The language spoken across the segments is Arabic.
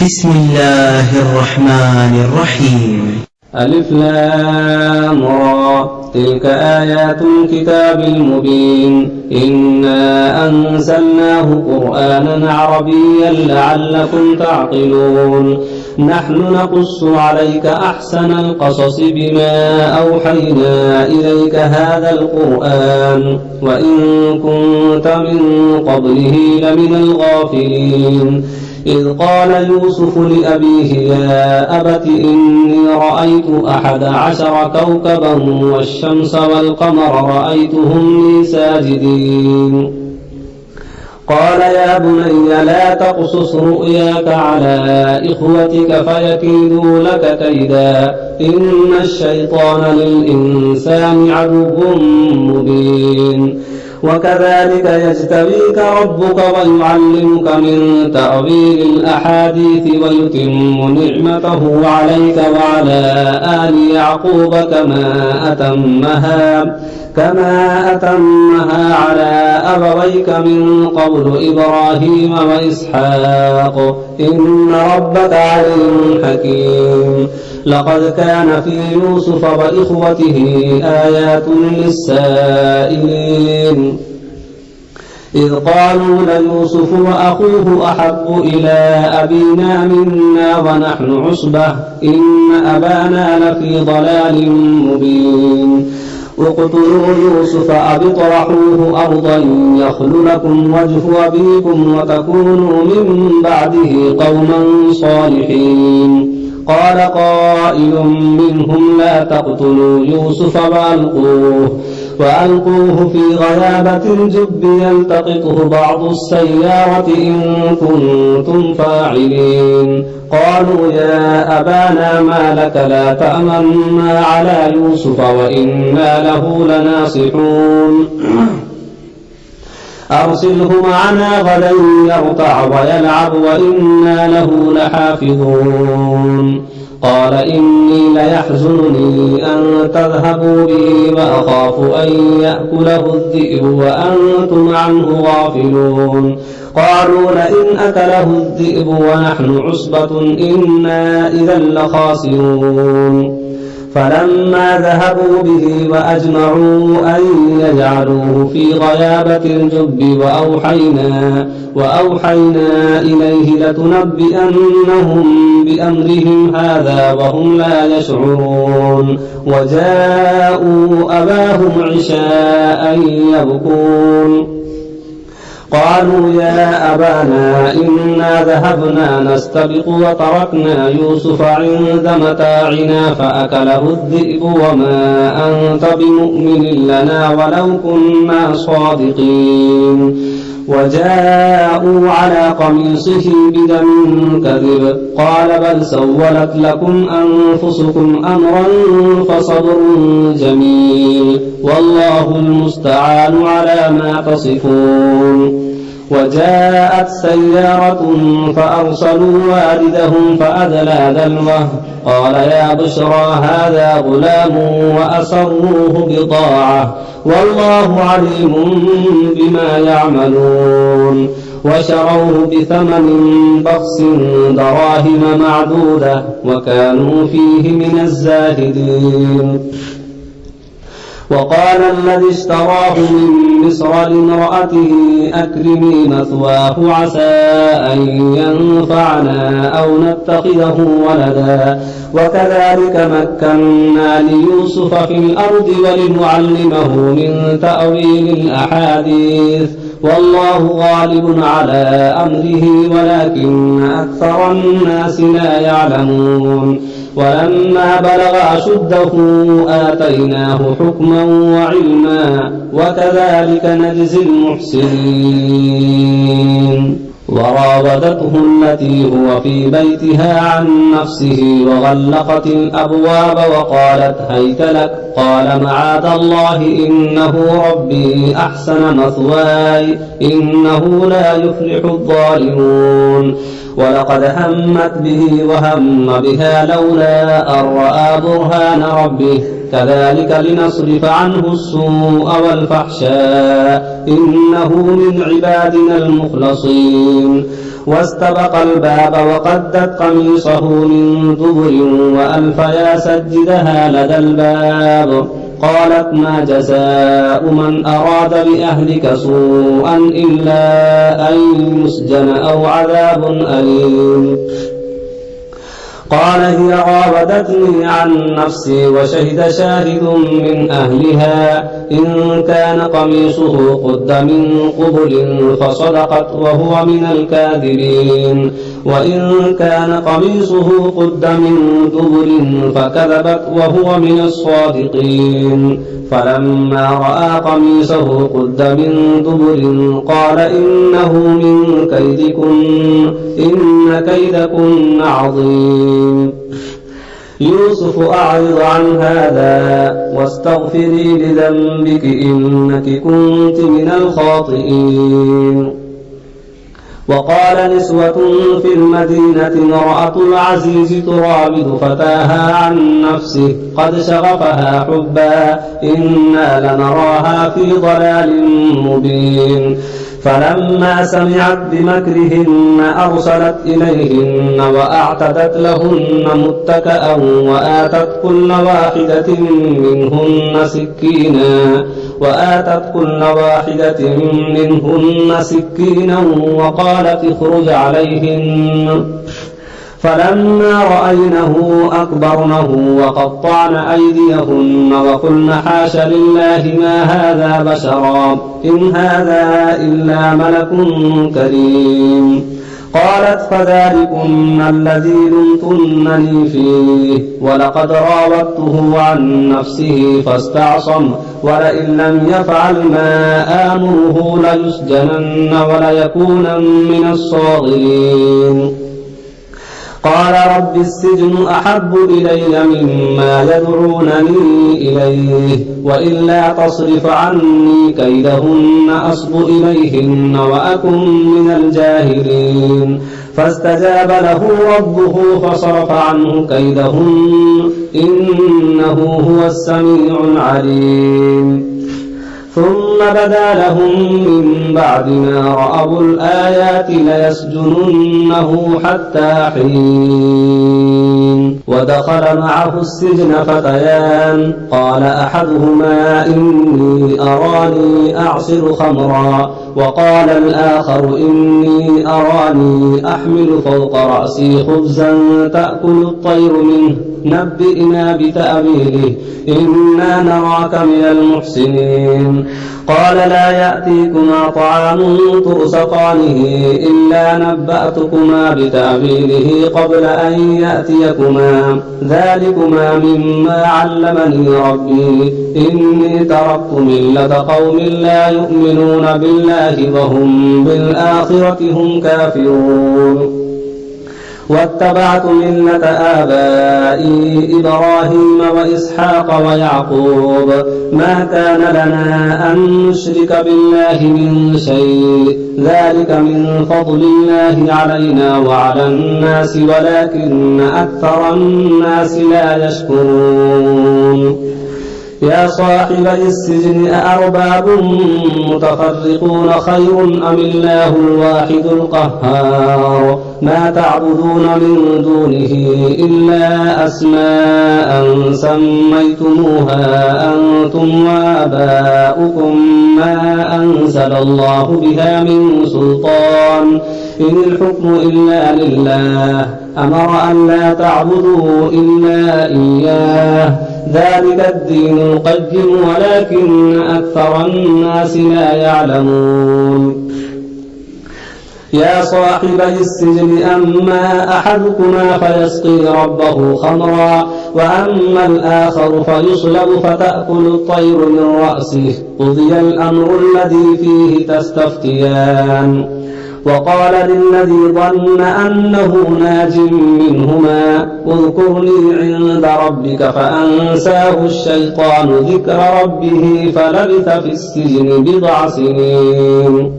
بسم الله الرحمن الرحيم. ألف لام را تلك آيات الكتاب المبين إنا أنزلناه قرآنا عربيا لعلكم تعقلون نحن نقص عليك أحسن القصص بما أوحينا إليك هذا القرآن وإن كنت من قبله لمن الغافلين إذ قال يوسف لأبيه يا أبت إني رأيت 11 كوكبا والشمس والقمر رأيتهم لي ساجدين قال يا بني لا تقصص رؤياك على إخوتك فيكيدوا لك كيدا إن الشيطان للإنسان عدو مبين وكذلك يجتبيك ربك ويعلمك من تأويل الأحاديث ويتم نعمته عليك وعلى آل يعقوب كما أتمها على أبويك من قبل إبراهيم وإسحاق إن ربك عليم حكيم لقد كان في يوسف وإخوته آيات للسائلين إذ قالوا ليوسف وأخوه أحب إلى أبينا منا ونحن عصبة إن أبانا لفي ضلال مبين اقتلوا يوسف أو اطرحوه أرضا يخل لكم وجه أبيكم وتكونوا من بعده قوما صالحين قال قائل منهم لا تقتلوا يوسف وألقوه في غيابة الجب يلتقطه بعض السيارة إن كنتم فاعلين قالوا يا أبانا ما لك لا تأمنا على يوسف وإنا له لناصحون أرسله معنا غدا يرتع ويلعب وإنا له لحافظون قال إني ليحزنني أن تذهبوا به وأخاف أن يأكله الذئب وأنتم عنه غافلون قالوا لئن أكله الذئب ونحن عصبة إنا إذا لخاسرون فلما ذهبوا به وأجمعوا أن يجعلوه في غيابة الجب وأوحينا إليه لتنبئنهم بأمرهم هذا وهم لا يشعرون وجاءوا أباهم عشاء يبكون قالوا يا أبانا إنا ذهبنا نستبق وتركنا يوسف عند متاعنا فأكله الذئب وما أنت بمؤمن لنا ولو كنا صادقين وجاءوا على قميصه بدم كذب قال بل سولت لكم أنفسكم أمرا فصبر جميل والله المستعان على ما تصفون وجاءت سيارة فأرسلوا والدهم فأدلى دلوه قال يا بشرى هذا غلام وأسروه بضاعة والله عليم بما يعملون وشروه بثمن بخس دراهم معدودة وكانوا فيه من الزاهدين وقال الذي اشتراه من مصر لامرأته أكرمي مثواه عسى أن ينفعنا أو نتخذه ولدا وكذلك مكنا ليوسف في الأرض ولنعلمه من تأويل الأحاديث والله غالب على أمره ولكن أكثر الناس لا يعلمون ولما بلغ أشده آتيناه حكما وعلما وكذلك نجزي المحسنين وراودته التي هو في بيتها عن نفسه وغلقت الأبواب وقالت هيت لك قال معاذ الله إنه ربي أحسن مثواي إنه لا يفلح الظالمون ولقد همت به وهم بها لولا أن رأى برهان ربه كذلك لنصرف عنه السوء والفحشاء إنه من عبادنا المخلصين واستبق الباب وقدت قميصه من دبر وألف يا سجدها لدى الباب قالت ما جزاء من أراد بأهلك سوءا إلا أن يسجن أو عذاب أليم قال هي راودتني عن نفسي وشهد شاهد من أهلها إن كان قميصه قد من قبل فصدقت وهو من الكاذبين وإن كان قميصه قد من دبر فكذبت وهو من الصادقين فلما رأى قميصه قد من دبر قال إنه من كيدكن إن كيدكن عظيم يوسف أعرض عن هذا واستغفري لذنبك إنك كنت من الخاطئين وقال نسوة في المدينة امرأة العزيز تراود فتاها عن نفسه قد شغفها حبا إنا لنراها في ضلال مبين فلما سمعت بمكرهن أرسلت إليهن وأعتدت لهن متكأ وآتت كل واحدة منهن سكينا وقالت اخرج عليهن فلما رأينه أكبرنه وقطعن أيديهن وقلن حاش لله ما هذا بشرا إن هذا إلا ملك كريم قالت فذلكن الذي لمتنني فيه ولقد راودته عن نفسه فاستعصم ولئن لم يفعل ما آمره ليسجنن وليكونن من الصاغرين قال رب السجن أحب إلي مما يدعونني إليه وإلا تصرف عني كيدهن أصب إليهن وأكن من الجاهلين فاستجاب له ربه فصرف عنه كيدهن إنه هو السميع العليم ثم بدا لهم من بعد ما رأوا الآيات ليسجننه حتى حين ودخل معه السجن فتيان قال أحدهما إني أراني أعصر خمرا وقال الآخر إني أراني أحمل فوق رأسي خبزا تأكل الطير منه نبئنا بتأويله إنا نراك من المحسنين قال لا يأتيكما طعام ترزقانه إلا نبأتكما بتأويله قبل أن يأتيكما ذلكما مما علمني ربي إني تركت ملة قوم لا يؤمنون بالله وهم بالآخرة هم كافرون واتبعت ملة آبائي إبراهيم وإسحاق ويعقوب ما كان لنا أن نشرك بالله من شيء ذلك من فضل الله علينا وعلى الناس ولكن أكثر الناس لا يشكرون يا صاحب السجن أأرباب متفرقون خير أم الله الواحد القهار ما تعبدون من دونه إلا أسماء سميتموها أنتم وآباؤكم ما أنزل الله بها من سلطان إن الحكم إلا لله أمر أن لا تعبدوا إلا إياه ذلك الدين القيم ولكن أكثر الناس لا يعلمون يا صاحب السجن أما أحدكما فيسقي ربه خمرا وأما الآخر فيصلب فتأكل الطير من رأسه قضي الأمر الذي فيه تستفتيان وقال للذي ظن أنه ناج منهما اذكرني عند ربك فأنساه الشيطان ذكر ربه فلبث في السجن 9 سنين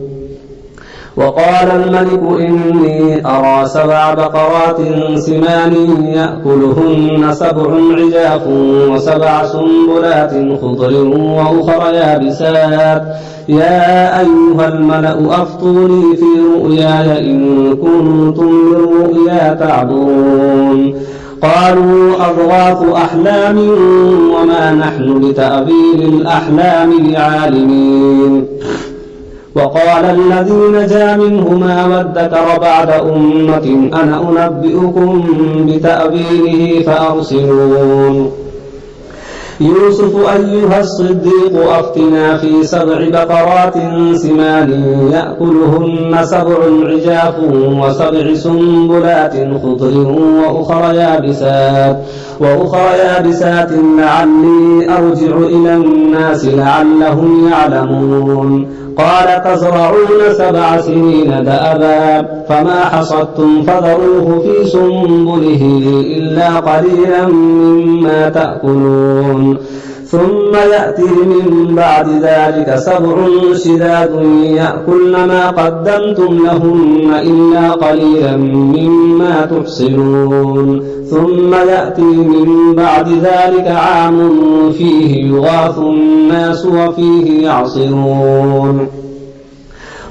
وقال الملك إني أرى 7 بقرات سمان يأكلهن 7 عجاف و7 سنبلات خضر وأخر يابسات يا أيها الملأ أفتوني في رؤياي إن كنتم للرؤيا تعبرون قالوا أضغاث أحلام وما نحن بتأويل الأحلام بعالمين وقال الذي نجا منهما وادكر بعد أمة أنا أنبئكم بتأويله فأرسلون يوسف أيها الصديق أفتنا في 7 بقرات سمان يأكلهن 7 عجاف و7 سنبلات خضر وأخر يابسات لعلي أرجع إلى الناس لعلهم يعلمون قال تزرعون 7 سنين دأبا فما حصدتم فذروه في سنبله إلا قليلا مما تأكلون ثم يأتي من بعد ذلك 7 شداد يأكلن ما قدمتم لهن إلا قليلا مما تحصنون ثم يأتي من بعد ذلك عام فيه يغاث الناس وفيه يعصرون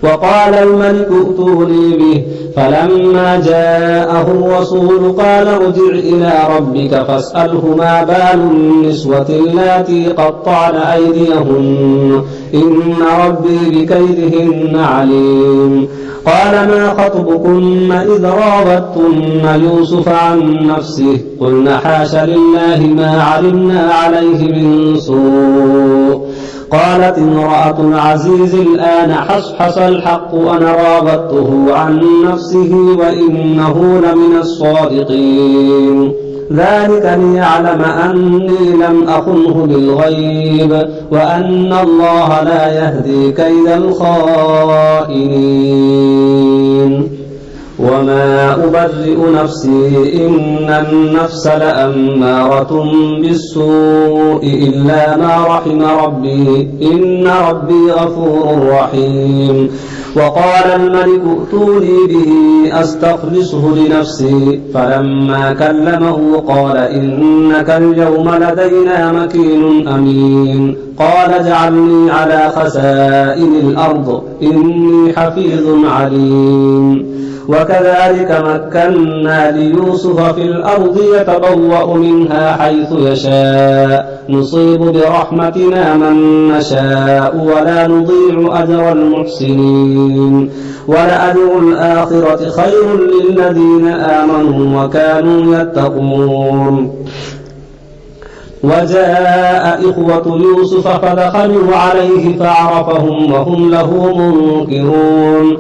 وقال الملك ائتوني به فلما جاءه الرسول قال ارجع إلى ربك فاسأله ما بال النسوة اللاتي قطعن أيديهن إن ربي بكيدهن عليم قال ما خطبكن إذ راودتن يوسف عن نفسه قلن حاش لله ما علمنا عليه من سوء قالت امرأة العزيز الآن حصحص الحق أنا راودته عن نفسه وإنه لمن الصادقين ذلك ليعلم أني لم أخنه بالغيب وأن الله لا يهدي كيد الخائنين وما أبرئ نفسي إن النفس لأمارة بالسوء إلا ما رحم ربي إن ربي غفور رحيم وقال الملك ائتوني به أستخلصه لنفسي فلما كلمه قال إنك اليوم لدينا مكين أمين قال اجعلني على خزائن الأرض إني حفيظ عليم وكذلك مكنا ليوسف في الأرض يتبوأ منها حيث يشاء نصيب برحمتنا من نشاء ولا نضيع أجر المحسنين ولأجر الآخرة خير للذين آمنوا وكانوا يتقون وجاء إخوة يوسف فدخلوا عليه فعرفهم وهم له منكرون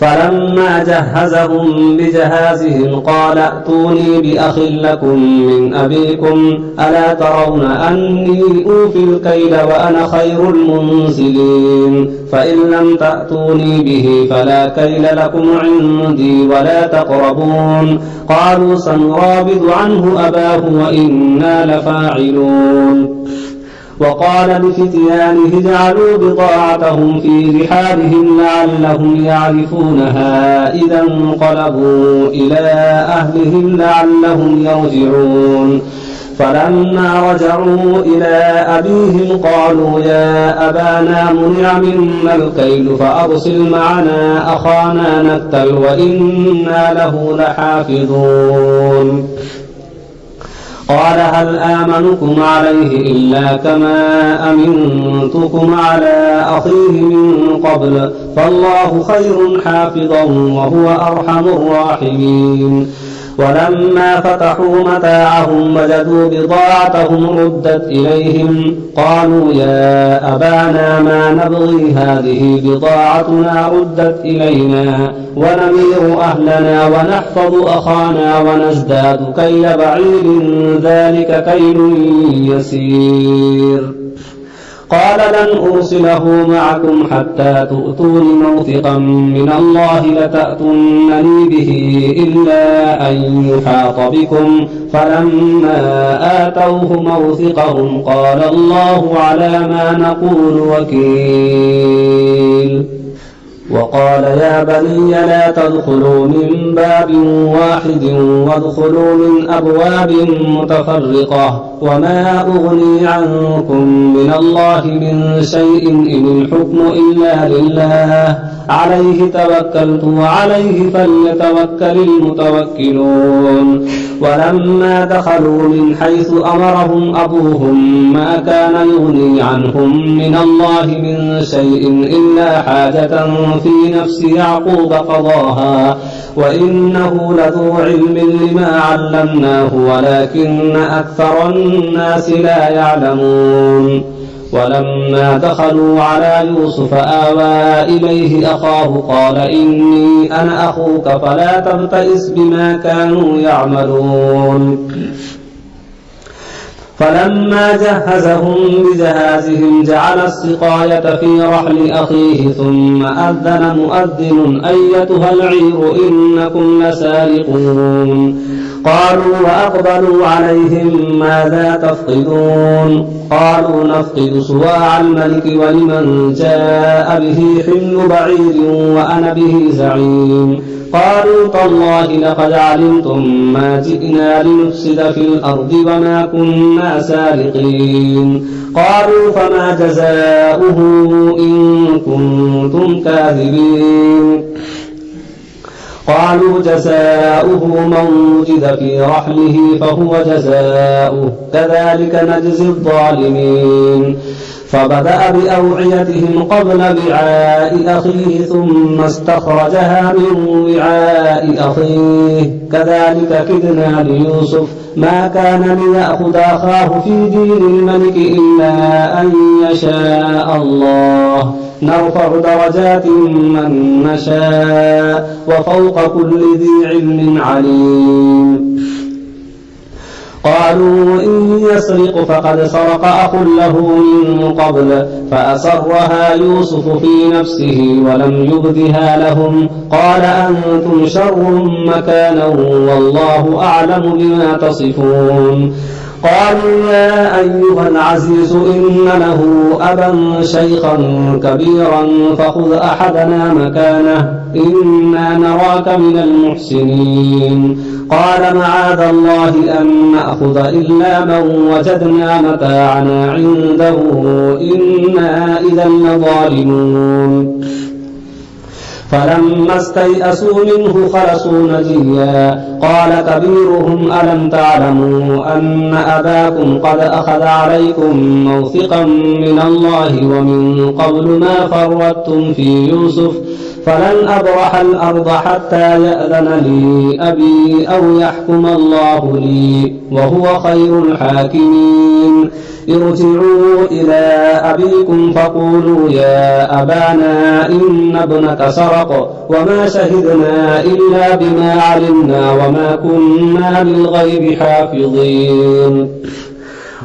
فلما جهزهم بجهازهم قال ائتوني بأخ لكم من أبيكم ألا ترون أني أوفي الكيل وأنا خير المنزلين فإن لم تأتوني به فلا كيل لكم عندي ولا تقربون قالوا سنراود عنه أباه وإنا لفاعلون وقال لفتيانه اجعلوا بضاعتهم في رحالهم لعلهم يعرفونها إذا انقلبوا إلى أهلهم لعلهم يرجعون فلما رجعوا إلى أبيهم قالوا يا أبانا منع منا الكيل فأرسل معنا أخانا نكتل وإنا له لحافظون قال هل آمنكم عليه إلا كما أمنتكم على أخيه من قبل فالله خير حافظا وهو أرحم الراحمين ولما فتحوا متاعهم وجدوا بضاعتهم ردت إليهم قالوا يا أبانا ما نبغي هذه بضاعتنا ردت إلينا ونمير أهلنا ونحفظ أخانا ونزداد كيل بعير ذلك كيل يسير قال لن أرسله معكم حتى تؤتون موثقا من الله لتأتونني به إلا أن يحاط بكم فلما آتوه موثقهم قال الله على ما نقول وكيل وقال يا بني لا تدخلوا من باب واحد وادخلوا من أبواب متفرقة وما أغني عنكم من الله من شيء إن الحكم إلا لله عليه توكلت وعليه فليتوكل المتوكلون. ولما دخلوا من حيث أمرهم أبوهم ما كان يغني عنهم من الله من شيء إلا حاجة في نفس يعقوب قضاها وإنه لذو علم لما علمناه ولكن أكثر الناس لا يعلمون. ولما دخلوا على يوسف آوى إليه أخاه قال إني أنا أخوك فلا تبتئس بما كانوا يعملون. فلما جهزهم بجهازهم جعل السقاية في رحل أخيه ثم أذن مؤذن أيتها العير إنكم لسارقون. قالوا وأقبلوا عليهم ماذا تفقدون؟ قالوا نفقد صواع الملك ولمن جاء به حمل بعير وأنا به زعيم. قالوا تالله لقد علمتم ما جئنا لنفسد في الأرض وما كنا سارقين. قالوا فما جزاؤه إن كنتم كاذبين؟ قالوا جزاؤه من وجد في رحله فهو جزاؤه كذلك نجزي الظالمين. فبدأ بأوعيتهم قبل وعاء أخيه ثم استخرجها من وعاء أخيه كذلك كدنا ليوسف ما كان ليأخذ أخاه في دين الملك إلا أن يشاء الله نرفع درجات من نشاء وفوق كل ذي علم عليم. قالوا إن يسرق فقد سرق أخ له من قبل فأسرها يوسف في نفسه ولم يبدها لهم قال أنتم شر مكانا والله أعلم بما تصفون. قالوا يا أيها العزيز إن له أبا شيخا كبيرا فخذ أحدنا مكانه إنا نراك من المحسنين. قال معاذ الله أن نأخذ إلا من وجدنا متاعنا عنده إنا إذا لظالمون. فلما استيئسوا منه خلصوا نجيا قال كبيرهم ألم تعلموا أن أباكم قد أخذ عليكم موثقا من الله ومن قبل ما فرطتم في يوسف فلن أبرح الأرض حتى يأذن لي أبي أو يحكم الله لي وهو خير الحاكمين. ارجعوا إلى أبيكم فقولوا يا أبانا إن ابنك سرق وما شهدنا إلا بما علمنا وما كنا للغيب حافظين.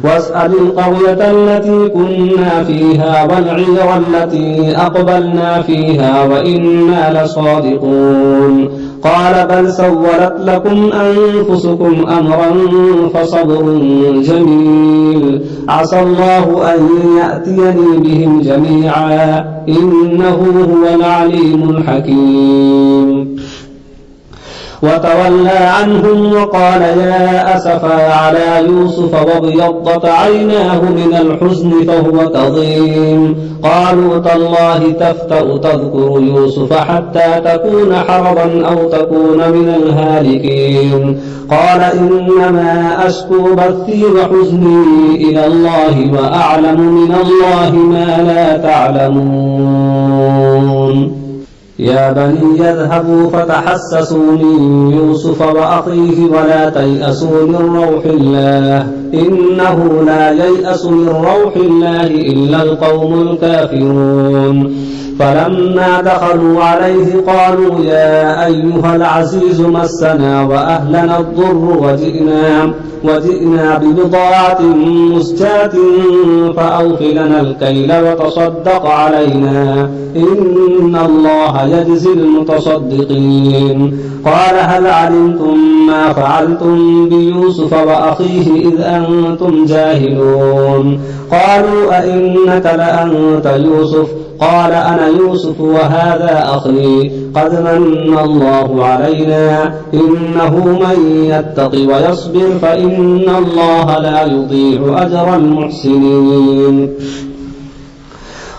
واسأل القرية التي كنا فيها والعير التي أقبلنا فيها وإنا لصادقون. قال بل سولت لكم أنفسكم أمرا فصبر جميل عسى الله أن يأتيني بهم جميعا إنه هو العليم الحكيم. وتولى عنهم وقال يا أسفا على يوسف وابيضت عيناه من الحزن فهو كظيم. قالوا تالله تفتأ تذكر يوسف حتى تكون حرضا أو تكون من الهالكين. قال إنما أشكو بثي وحزني إلى الله وأعلم من الله ما لا تعلمون. يا بني اذهبوا فتحسسوا من يوسف وأخيه ولا تيأسوا من روح الله إنه لا ييأس من روح الله إلا القوم الكافرون. فلما دخلوا عليه قالوا يا أيها العزيز مسنا وأهلنا الضر وجئنا ببضاعة مزجاة فأوف لنا الكيل وتصدق علينا إن الله يجزي المتصدقين. قال هل علمتم ما فعلتم بيوسف وأخيه إذ أنتم جاهلون؟ قالوا أئنك لأنت يوسف قال أنا يوسف وهذا أخي قد من الله علينا إنه من يتق ويصبر فإن الله لا يضيع أجر المحسنين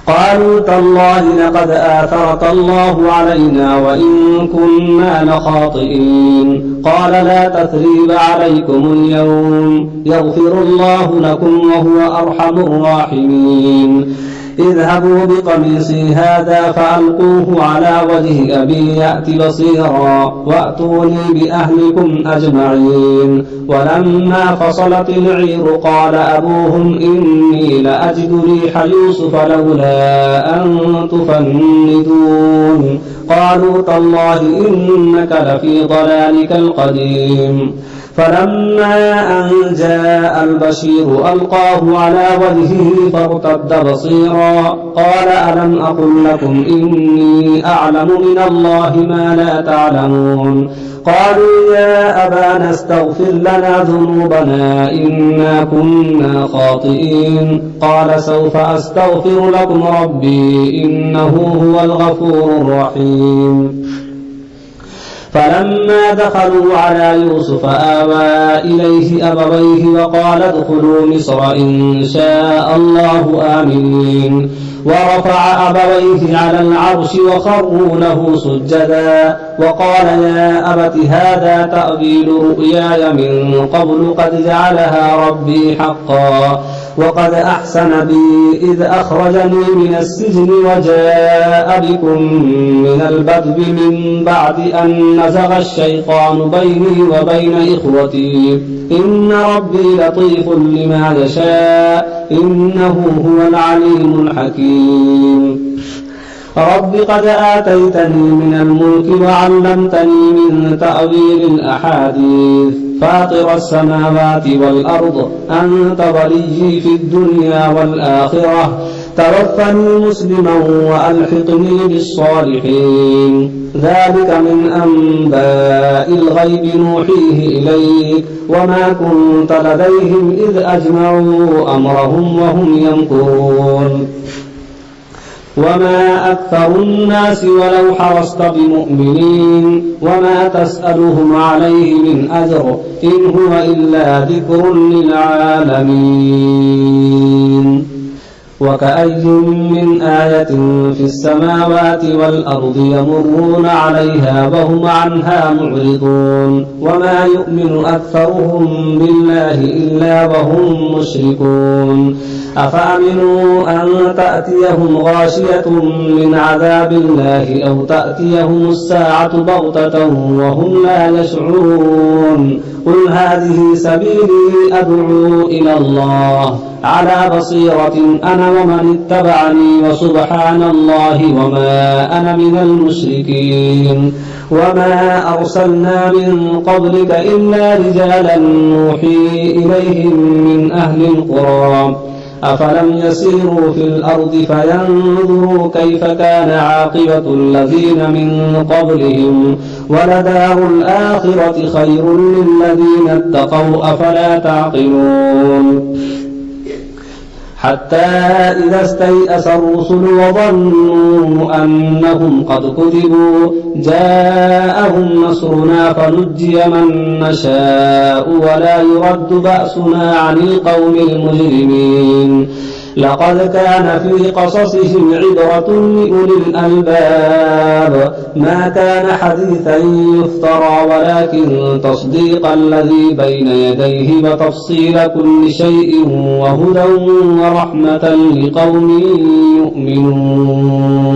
قالوا تالله لقد آثرك الله علينا وإن كنا لخاطئين قال لا تثريب عليكم اليوم يغفر الله لكم وهو أرحم الراحمين اذهبوا بقميصي هذا فألقوه على وجه أبي يأت بصيرا وأتوني بأهلكم أجمعين ولما فصلت العير قال أبوهم إني لأجد ريح يوسف لولا أن تفندون قالوا تالله إنك لفي ضلالك القديم فلما أن جاء البشير ألقاه على وجهه فارتد بصيرا قال ألم أقل لكم إني أعلم من الله ما لا تعلمون قالوا يا أبانا استغفر لنا ذنوبنا إنا كنا خاطئين قال سوف أستغفر لكم ربي إنه هو الغفور الرحيم فلما دخلوا على يوسف آوى إليه أبويه وقال ادخلوا مصر إن شاء الله آمنين ورفع أبويه على العرش وخروا له سجدا وقال يا أبت هذا تأويل رؤياي من قبل قد جعلها ربي حقا وقد أحسن بي إذ أخرجني من السجن وجاء بكم من البدو من بعد أن نزغ الشيطان بيني وبين إخوتي إن ربي لطيف لما يشاء إنه هو العليم الحكيم رب قد آتيتني من الملك وعلمتني من تأويل الأحاديث فاطر السماوات والأرض أنت وليي في الدنيا والآخرة توفني مسلما وألحقني بالصالحين ذلك من أنباء الغيب نوحيه إليك وما كنت لديهم إذ أجمعوا أمرهم وهم يمكرون وما أكثر الناس ولو حرصت بمؤمنين وما تسألهم عليه من أجر إن هو إلا ذكر للعالمين وكأي من آية في السماوات والأرض يمرون عليها وهم عنها معرضون وما يؤمن أكثرهم بالله إلا وهم مشركون أفأمنوا أن تأتيهم غاشية من عذاب الله أو تأتيهم الساعة بغتة وهم لا يشعرون قل هذه سبيلي أدعو إلى الله على بصيرة أنا ومن اتبعني وسبحان الله وما أنا من المشركين وما أرسلنا من قبلك إلا رجالا نوحي إليهم من أهل القرى أفلم يسيروا في الأرض فينظروا كيف كان عاقبة الذين من قبلهم ولدار الآخرة خير للذين اتقوا أفلا تعقلون حتى إذا استيأس الرسل وظنوا أنهم قد كذبوا جاءهم نصرنا فنجي من نشاء ولا يرد بأسنا عن القوم المجرمين لقد كان في قصصهم عبرة لأولي الألباب ما كان حديثا يفترى ولكن تصديق الذي بين يديه وتفصيل كل شيء وهدى ورحمة لقوم يؤمنون